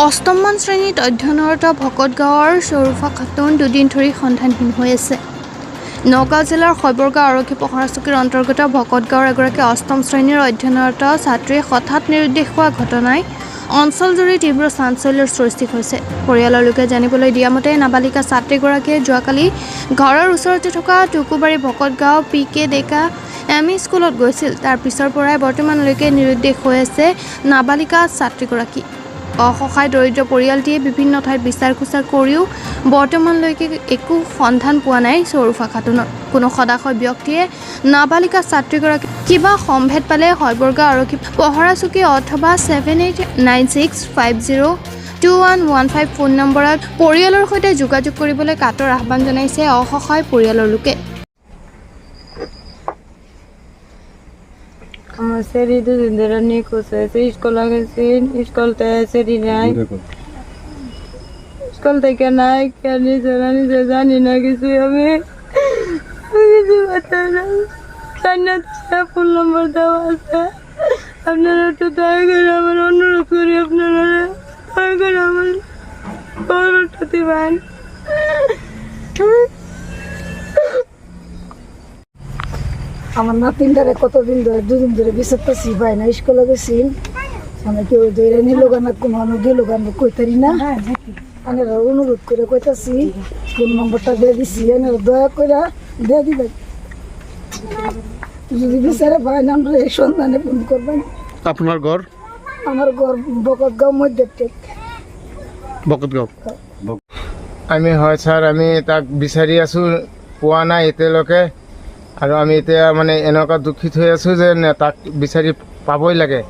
অষ্টমমান শ্ৰেণীত অধ্যয়নৰত ভকতগাঁৱৰ শ্বৰুফা খাতুন দুদিন ধৰি সন্ধানহীন হৈ আছে। নগাঁও জিলাৰ শৈবৰগাঁও আৰক্ষী পহৰা চকীৰ অন্তৰ্গত ভকতগাঁৱৰ এগৰাকী অষ্টম শ্ৰেণীৰ অধ্যয়নৰত ছাত্ৰীয়ে হঠাৎ নিৰুদ্দেশ হোৱা ঘটনাই অঞ্চলজুৰি তীব্ৰ চাঞ্চল্যৰ সৃষ্টি হৈছে। পৰিয়ালৰ লোকে জানিবলৈ দিয়া মতে নাবালিকা ছাত্ৰীগৰাকীয়ে যোৱাকালি ঘৰৰ ওচৰতে থকা টুকুবাৰী ভকতগাঁও PK ডেকা ME স্কুলত গৈছিল। তাৰ পিছৰ পৰাই বৰ্তমানলৈকে নিৰুদ্দেশ হৈ আছে নাবালিকা ছাত্ৰীগৰাকী। অসহায় দৰিদ্ৰ পৰিয়ালটিয়ে বিভিন্ন ঠাইত বিচাৰ খোচাৰ কৰিও বৰ্তমানলৈকে একো সন্ধান পোৱা নাই শ্বৰুফা খাতুনৰ। কোনো সদাশয় ব্যক্তিয়ে নাবালিকা ছাত্ৰীগৰাকী কিবা সম্ভেদ পালে শৈবৰগাঁও আৰক্ষী পহৰা চকী অথবা 7896502115 ফোন নম্বৰত পৰিয়ালৰ সৈতে যোগাযোগ কৰিবলৈ কাটৰ আহ্বান জনাইছে অসহায় পৰিয়ালৰ লোকে। Seri itu sendiri ni kusai sekolah kesin, sekolah teh seri naik, sekolah teh kan naik, kan ni jalan ni nak kisi kami, kisi macam sana saya pun lambat dah saya, apna tu dah kerana mana orang kiri apna dah kerana orang tu tiban. আমার নাতিনটারে কতদিন ধরে দুদিন ধরে বিচারতেছি ভাই না স্কুলে গেছি মানে কেউ ধরে নিল গান কোনো গেল গান কইতারি না আমি অনুরোধ করে কইতাছি ফোন নম্বরটা দিয়ে দিছি দয়া করে দিয়ে দিবেন যদি বিচারে ভাই না আমরা এই সন্ধানে ফোন করবেন। আপনার ঘর? আমার ঘর বকতগাঁও মধ্যে বকতগাঁও। আমি হয় স্যার আমি তাক বিচাৰি আছো পোৱা নাই এতিয়ালৈকে আৰু আমি এতিয়া মানে এনেকুৱা দুখিত হৈ আছো যে তাক বিচাৰি পাবই লাগে।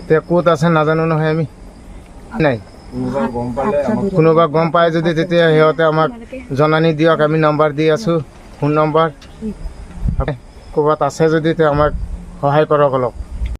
এতিয়া ক'ত আছে নাজানো নহয় আমি নাই কোনোবা গম পায় যদি তেতিয়া সিহঁতে আমাক জনানি দিয়ক। আমি নম্বৰ দি আছো ফোন নম্বৰ ক'ৰবাত আছে যদি আমাক সহায় কৰক অলপ।